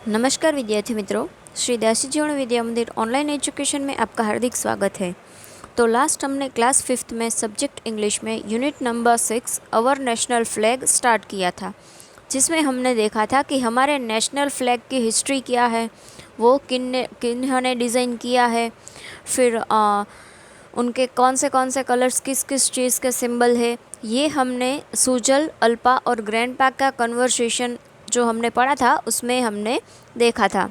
नमस्कार विद्यार्थी मित्रों, श्री दासी जीवन विद्या मंदिर ऑनलाइन एजुकेशन में आपका हार्दिक स्वागत है। तो लास्ट हमने क्लास 5th में सब्जेक्ट इंग्लिश में unit number 6 our national flag start किया था, जिसमें हमने देखा था कि हमारे नेशनल फ्लैग की हिस्ट्री क्या है, वो किन्होंने डिज़ाइन किया है, फिर उनके कौन से कलर्स किस किस चीज़ के सिंबल है। ये हमने सुजल, अल्पा और ग्रैंडपा का कन्वर्सेशन जो हमने पढ़ा था उसमें हमने देखा था,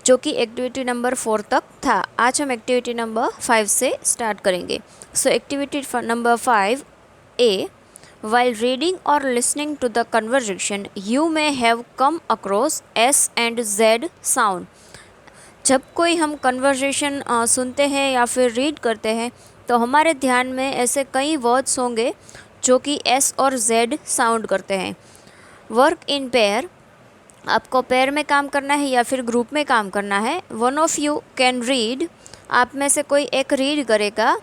जो कि एक्टिविटी नंबर 4 तक था। आज हम एक्टिविटी नंबर 5 से स्टार्ट करेंगे। सो activity number 5 A, while reading or listening to the conversation you may have come across S and Z sound। जब कोई हम कन्वर्सेशन सुनते हैं या फिर रीड करते हैं तो हमारे ध्यान में ऐसे कई वर्ड्स होंगे जो कि S और Z साउंड करते हैं। वर्क इन पेयर, आपको पेयर में काम करना है या फिर ग्रुप में काम करना है। One of you can read, आप में से कोई एक रीड करेगा,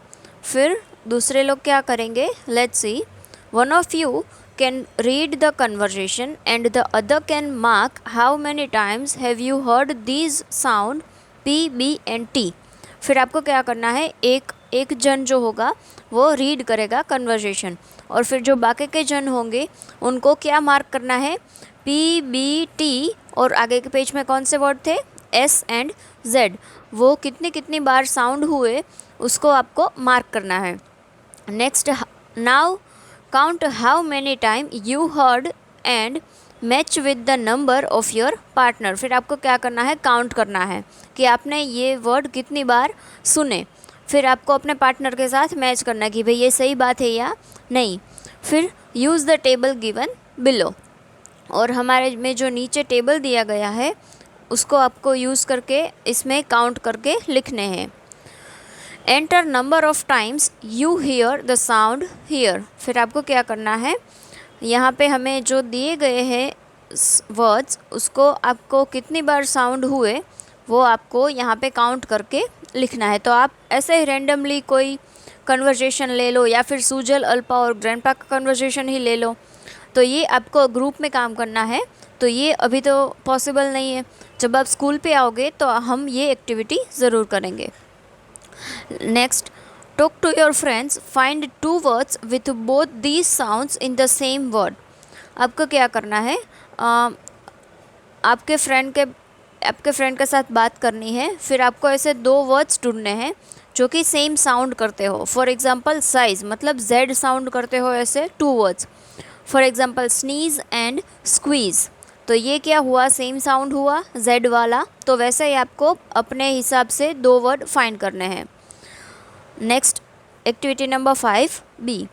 फिर दूसरे लोग क्या करेंगे, let's see. One of you can read the conversation and the other can mark how many times have you heard these sound P, B and T। फिर आपको क्या करना है, एक जन जो होगा वो रीड करेगा कन्वर्सेशन, और फिर जो बाकी के जन होंगे उनको क्या मार्क करना है, P, B, T, और आगे के पेज में कौन से वर्ड थे, S एंड Z। वो कितनी बार साउंड हुए उसको आपको मार्क करना है। Next, now count how many time you heard and match with the number of your partner. फिर आपको क्या करना है, काउंट करना है कि आपने ये वर्ड कितनी बार सुने, फिर आपको अपने पार्टनर के साथ मैच करना है कि भाई ये सही बात है या नहीं। फिर use the table given below, और हमारे में जो नीचे टेबल दिया गया है उसको आपको यूज़ करके इसमें काउंट करके लिखने हैं। Enter number of times you here the sound here. फिर आपको क्या करना है, यहाँ पे हमें जो दिए गए हैं वर्ड्स उसको आपको कितनी बार साउंड हुए वो आपको यहाँ पे काउंट करके लिखना है। तो आप ऐसे ही रैंडमली कोई कन्वर्सेशन ले लो या फिर सुजल, अल्पा और ग्रैंडपा का कन्वर्सेशन ही ले लो, तो ये आपको ग्रुप में काम करना है, तो ये अभी तो पॉसिबल नहीं है। जब आप स्कूल पे आओगे तो हम ये एक्टिविटी ज़रूर करेंगे। Next, talk to your friends, find 2 words with both these sounds in the same word. आपको क्या करना है, आपके फ्रेंड के साथ बात करनी है, फिर आपको ऐसे 2 वर्ड्स ढूंढने हैं जो कि सेम साउंड करते हो। फॉर एग्जांपल साइज़, मतलब Z साउंड करते हो ऐसे 2 words. For example sneeze and squeeze, तो ये क्या हुआ, सेम साउंड हुआ Z वाला, तो वैसे ही आपको अपने हिसाब से 2 वर्ड फाइंड करने हैं। Next, activity number 5 B,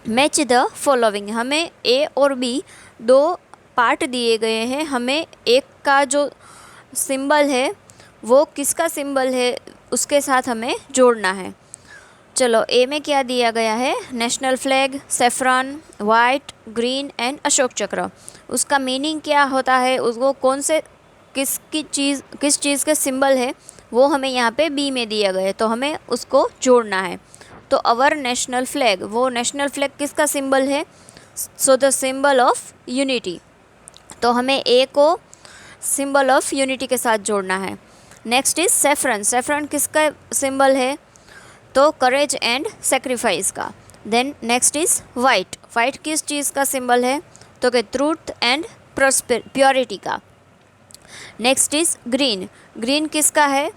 match the following. हमें A और B 2 पार्ट दिए गए हैं, हमें एक का जो सिंबल है वो किसका सिंबल है उसके साथ हमें जोड़ना है। चलो, ए में क्या दिया गया है, national flag, saffron, white, green and Ashok चक्र। उसका मीनिंग क्या होता है, उसको कौन से किस चीज़ के सिंबल है वो हमें यहाँ पे बी में दिया गया है, तो हमें उसको जोड़ना है। तो अवर नेशनल फ्लैग, वो नेशनल फ्लैग किसका सिंबल है, so the symbol of unity, तो हमें ए को सिंबल ऑफ यूनिटी के साथ जोड़ना है। नेक्स्ट इज सेफ्रन, सेफ्रन किसका सिंबल है, तो करेज एंड सेक्रीफाइस का। Then next is white, white किस चीज़ का सिंबल है, तो कि ट्रूथ एंड प्योरिटी का। नेक्स्ट इज ग्रीन, ग्रीन किसका है,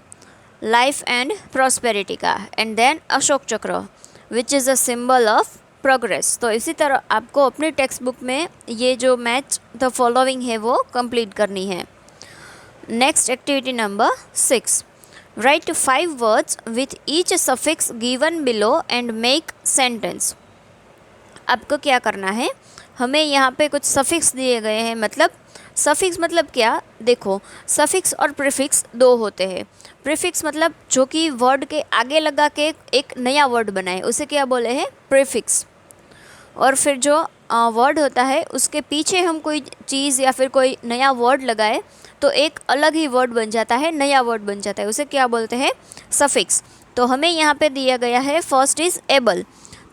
लाइफ एंड प्रॉस्पेरिटी का। And then Ashoka Chakra which is a symbol of progress. तो इसी तरह आपको अपनी टेक्स्ट बुक में ये जो मैच द फॉलोइंग है वो कंप्लीट करनी है। Next, activity number 6, right 5 words with each suffix given below and make sentence. आपको क्या करना है, हमें यहाँ पे कुछ सफिक्स दिए गए हैं, मतलब सफिक्स मतलब क्या, देखो सफिक्स और प्रीफिक्स 2 होते हैं। प्रीफिक्स मतलब जो कि वर्ड के आगे लगा के एक नया वर्ड बनाए, उसे क्या बोले हैं, प्रीफिक्स। और फिर जो वर्ड होता है उसके पीछे हम कोई चीज़ या फिर कोई नया वर्ड लगाए तो एक अलग ही वर्ड बन जाता है, नया वर्ड बन जाता है, उसे क्या बोलते हैं, सफिक्स। तो हमें यहाँ पे दिया गया है, फर्स्ट इज़ एबल,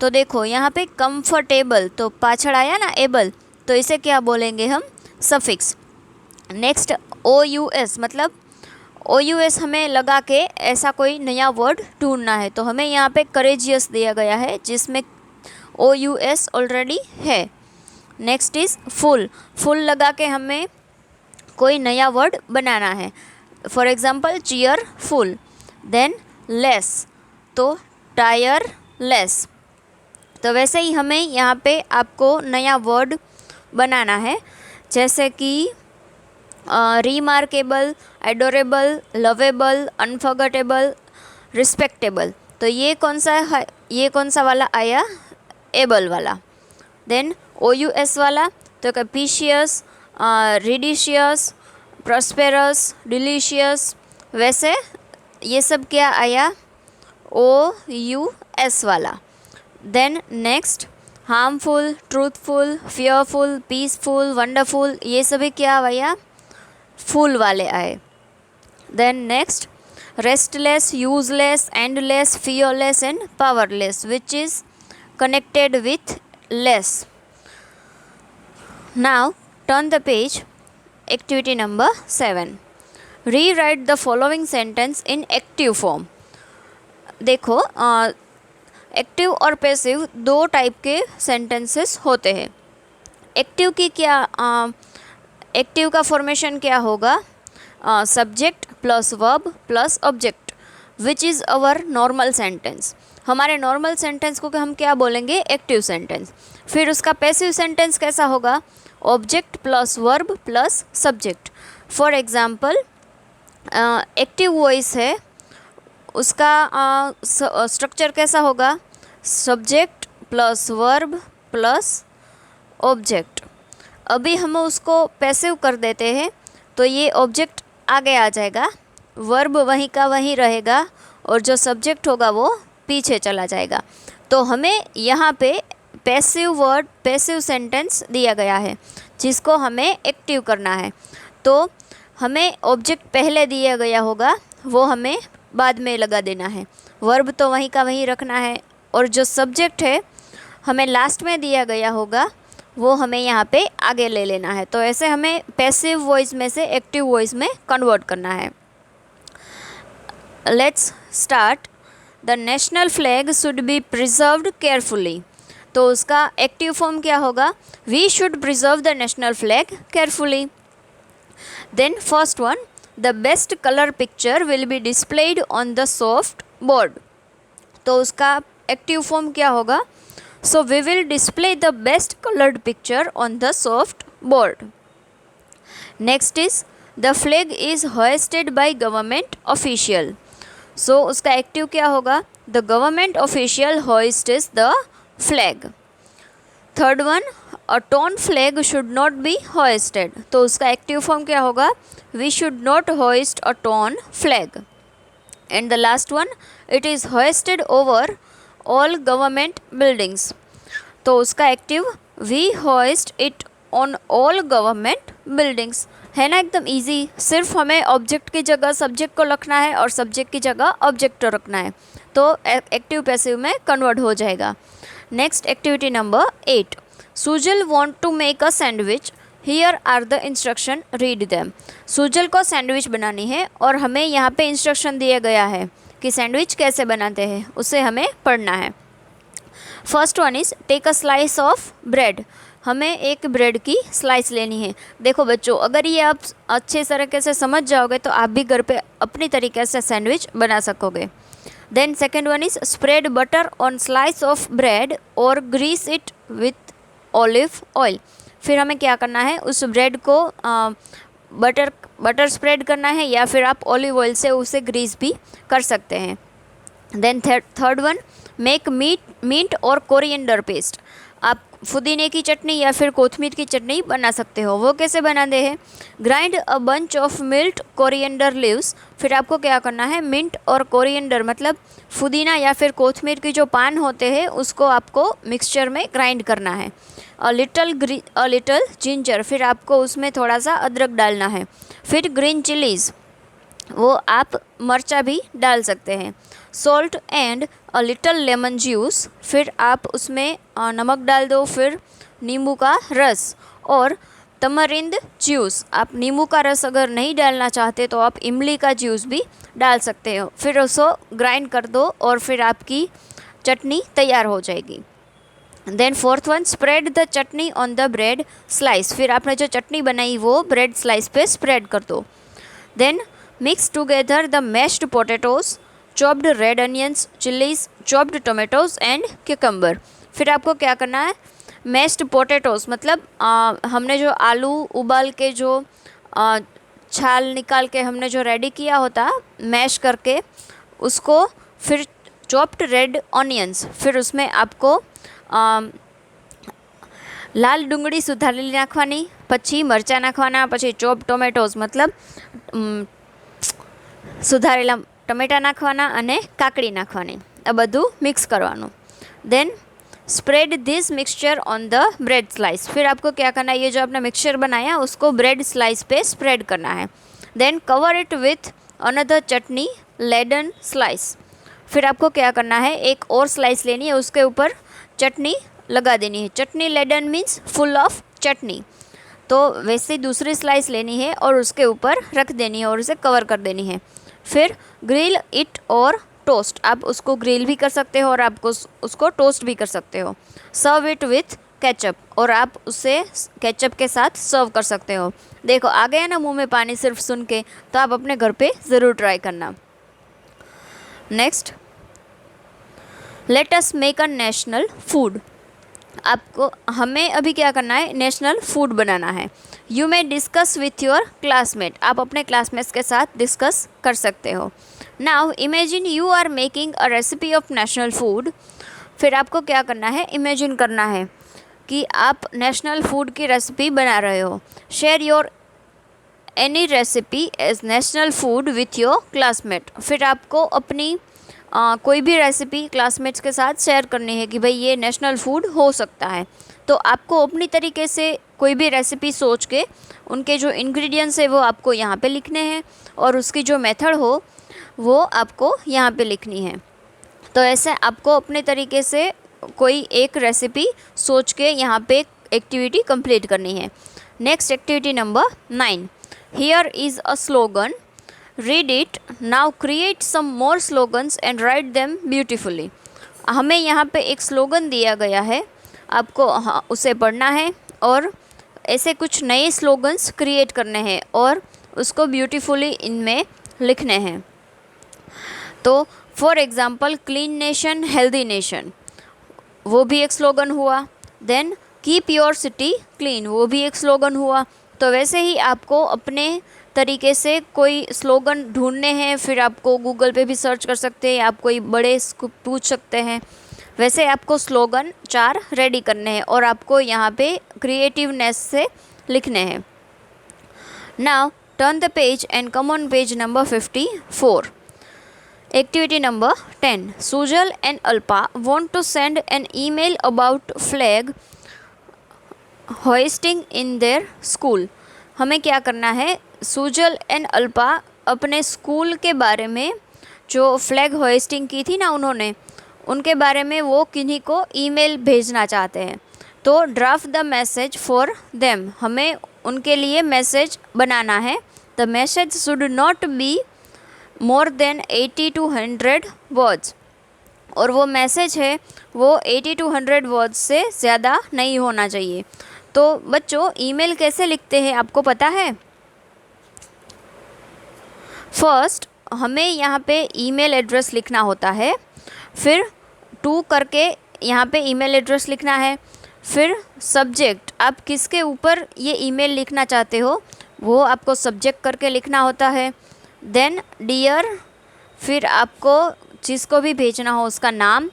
तो देखो यहाँ पे कंफर्टेबल, तो पाछड़ आया ना एबल, तो इसे क्या बोलेंगे हम, सफिक्स। नेक्स्ट OUS, मतलब OUS हमें लगा के ऐसा कोई नया वर्ड ढूंढना है, तो हमें यहाँ पे करेजियस दिया गया है जिसमें OUS ऑलरेडी है। नेक्स्ट इज़ फुल, फुल लगा के हमें कोई नया वर्ड बनाना है, for example cheerful. Than less, तो टायरलेस। तो वैसे ही हमें यहाँ पे आपको नया वर्ड बनाना है, जैसे कि remarkable, adorable, lovable, unforgettable, respectable. तो ये कौन सा है, ये कौन सा वाला आया, एबल वाला। देन OUS वाला तो कैपिशियस, रिडिशियस, प्रॉस्पेरस, डिलीशियस। वैसे ये सब क्या आया, OUS वाला। Then next harmful, truthful, fearful, peaceful, wonderful, ये सभी क्या आया, फुल वाले आए। Then next restless, useless, endless, fearless and powerless, which is connected with less. Now turn the page. Activity number 7. Rewrite the following sentence in active form. देखो active और passive दो type के सेंटेंसेस होते हैं। Active की क्या, active का formation क्या होगा, subject plus verb plus object, which is our normal sentence. हमारे नॉर्मल सेंटेंस को हम क्या बोलेंगे, एक्टिव सेंटेंस। फिर उसका पैसिव सेंटेंस कैसा होगा, object plus verb plus subject. For example active voice है, उसका स्ट्रक्चर कैसा होगा, subject plus verb plus object. अभी हम उसको पैसिव कर देते हैं तो ये ऑब्जेक्ट आगे आ जाएगा, वर्ब वहीं का वहीं रहेगा और जो सब्जेक्ट होगा वो पीछे चला जाएगा। तो हमें यहाँ पे पैसिव वर्ड, पैसिव सेंटेंस दिया गया है जिसको हमें एक्टिव करना है। तो हमें ऑब्जेक्ट पहले दिया गया होगा, वो हमें बाद में लगा देना है, वर्ब तो वहीं का वहीं रखना है, और जो सब्जेक्ट है हमें लास्ट में दिया गया होगा वो हमें यहाँ पे आगे ले लेना है। तो ऐसे हमें पैसिव वॉइस में से एक्टिव वॉइस में कन्वर्ट करना है। Let's start. The national flag should be preserved carefully. तो उसका एक्टिव फॉर्म क्या होगा, we should preserve the national flag carefully. Then first one, the best colour picture will be displayed on the soft board. तो उसका active form क्या होगा, so we will display the best colored picture on the soft board. Next is the flag is hoisted by government official. So उसका active क्या होगा, the government official hoists the flag. Third one, a torn flag should not be hoisted. तो उसका active form क्या होगा, we should not hoist a torn flag. And the last one, it is hoisted over all government buildings. तो उसका active, we hoist it on all government buildings. है ना, एकदम easy. सिर्फ हमें ऑब्जेक्ट की जगह सब्जेक्ट को रखना है और सब्जेक्ट की जगह ऑब्जेक्ट को रखना है, तो एक्टिव पैसिव में कन्वर्ट हो जाएगा। Next activity number 8, Sujal want to make a sandwich, here are the instruction, read them. Sujal को सैंडविच बनानी है और हमें यहाँ पे इंस्ट्रक्शन दिया गया है कि सैंडविच कैसे बनाते हैं, उसे हमें पढ़ना है। First one is take a slice of bread. हमें एक ब्रेड की स्लाइस लेनी है। देखो बच्चों, अगर ये आप अच्छे तरीके से समझ जाओगे तो आप भी घर पे अपनी तरीके से सैंडविच बना सकोगे। Then second one is spread butter on slice of bread और grease it with olive oil. फिर हमें क्या करना है, उस ब्रेड को बटर स्प्रेड करना है या फिर आप ऑलिव ऑयल से उसे ग्रीस भी कर सकते हैं। Then third one, make mint और कोरिएंडर पेस्ट। आप पुदीने की चटनी या फिर कोथमीर की चटनी बना सकते हो। वो कैसे बनाते हैं, grind a bunch of mint coriander leaves. फिर आपको क्या करना है, मिंट और कोरिएंडर मतलब पुदीना या फिर कोथमीर की जो पान होते हैं उसको आपको मिक्सचर में ग्राइंड करना है। अ लिटल जिंजर, फिर आपको उसमें थोड़ा सा अदरक डालना है। फिर ग्रीन चिलीज़, वो आप मर्चा भी डाल सकते हैं। Salt and a little lemon juice, फिर आप उसमें नमक डाल दो, फिर नींबू का रस, और तमरिंद जूस, आप नींबू का रस अगर नहीं डालना चाहते तो आप इमली का जूस भी डाल सकते हो। फिर उसको ग्राइंड कर दो और फिर आपकी चटनी तैयार हो जाएगी। Then fourth one, spread the chutney on the bread slice, फिर आपने जो चटनी बनाई वो ब्रेड स्लाइस पे स्प्रेड कर दो। Then mix together the mashed potatoes, chopped red onions, chillies, chopped tomatoes and cucumber. फिर आपको क्या करना है, मैश्ड पोटैटोज मतलब हमने जो आलू उबाल के जो छाल निकाल के हमने जो रेडी किया होता मैश करके उसको, फिर चॉप्ड रेड ऑनियंस, फिर उसमें आपको लाल डુંગળી સુધારેલી નાખવાની, પછી મરચાં નાખવાના, પછી ચોપ ટોમેટોઝ મતલબ સુધારેલા ટમેટાં નાખવાના અને કાકડી નાખવાની, આ બધું મિક્સ કરવાનું। Then spread this mixture on the bread slice, फिर आपको क्या करना है, ये जो आपने मिक्सचर बनाया उसको ब्रेड स्लाइस पे स्प्रेड करना है। Then cover it with another chutney laden slice, फिर आपको क्या करना है, एक और स्लाइस लेनी है, उसके ऊपर चटनी लगा देनी है। चटनी लेडन मीन्स फुल ऑफ चटनी, तो वैसे दूसरी स्लाइस लेनी है और उसके ऊपर रख देनी है और उसे कवर कर देनी है। फिर ग्रिल इट और टोस्ट, आप उसको ग्रिल भी कर सकते हो और आप उसको टोस्ट भी कर सकते हो। सर्व इट विथ केचप, और आप उसे केचप के साथ सर्व कर सकते हो। देखो आ गया ना मुंह में पानी सिर्फ सुन के, तो आप अपने घर पे ज़रूर ट्राई करना। Next, let us make a national food, आपको हमें अभी क्या करना है, नेशनल फूड बनाना है। You may discuss with your classmate, आप अपने क्लासमेट्स के साथ डिस्कस कर सकते हो। Now imagine you are making a recipe of national food, फिर आपको क्या करना है, इमेजिन करना है कि आप नेशनल फूड की रेसिपी बना रहे हो। Share your any recipe as national food with your classmate, फिर आपको अपनी कोई भी रेसिपी क्लासमेट्स के साथ शेयर करनी है कि भाई ये नेशनल फूड हो सकता है। तो आपको अपनी तरीके से कोई भी रेसिपी सोच के उनके जो इंग्रेडिएंट्स है वो आपको यहाँ पे लिखने हैं और उसकी जो मेथड हो वो आपको यहाँ पे लिखनी है। तो ऐसे आपको अपने तरीके से कोई एक रेसिपी सोच के यहाँ पे एक्टिविटी कंप्लीट करनी है। Next activity number 9, here is a slogan, read it, now create some more slogans and write them beautifully. हमें यहाँ पे एक स्लोगन दिया गया है, आपको उसे पढ़ना है और ऐसे कुछ नए स्लोगन्स क्रिएट करने हैं और उसको ब्यूटीफुली इनमें लिखने हैं। तो for example clean nation healthy nation, वो भी एक स्लोगन हुआ। Then keep your city clean, वो भी एक स्लोगन हुआ। तो वैसे ही आपको अपने तरीके से कोई स्लोगन ढूंढने हैं, फिर आपको गूगल पे भी सर्च कर सकते हैं, आप कोई बड़े को पूछ सकते हैं। वैसे आपको स्लोगन 4 रेडी करने हैं और आपको यहाँ पे क्रिएटिवनेस से लिखने हैं। Now turn the page and come on page number 54। Activity number 10, Sujal and Alpa want to send an email about flag hoisting in their school। हमें क्या करना है, सुजल एंड अल्पा अपने स्कूल के बारे में जो फ्लैग होइस्टिंग की थी ना उन्होंने, उनके बारे में वो किन्हीं को ईमेल भेजना चाहते हैं। तो draft the message for them, हमें उनके लिए मैसेज बनाना है। The message should not be more than 80 to 100 words, और वो मैसेज है वो 80 to 100 वर्ड्स से ज़्यादा नहीं होना चाहिए। तो बच्चों ईमेल कैसे लिखते हैं आपको पता है? फर्स्ट हमें यहाँ पे ईमेल एड्रेस लिखना होता है, फिर टू करके यहाँ पे ईमेल एड्रेस लिखना है, फिर सब्जेक्ट, आप किसके ऊपर ये ईमेल लिखना चाहते हो वो आपको सब्जेक्ट करके लिखना होता है। देन डियर, फिर आपको जिसको भी भेजना हो उसका नाम,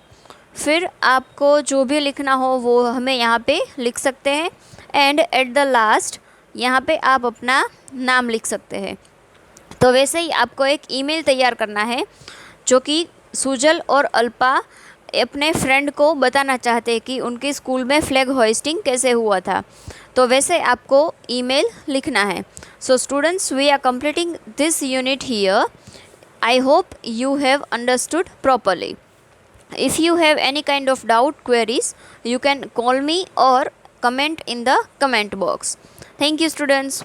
फिर आपको जो भी लिखना हो वो हमें यहाँ पे लिख सकते हैं। एंड एट द लास्ट यहाँ पे आप अपना नाम लिख सकते हैं। तो वैसे ही आपको एक ईमेल तैयार करना है जो कि सुजल और अल्पा अपने फ्रेंड को बताना चाहते हैं कि उनके स्कूल में फ्लैग होइस्टिंग कैसे हुआ था। तो वैसे आपको ईमेल लिखना है। So students, we are completing this unit here. I hope you have understood properly. If you have any kind of doubt, queries, you can call me or comment in the comment box. Thank you students.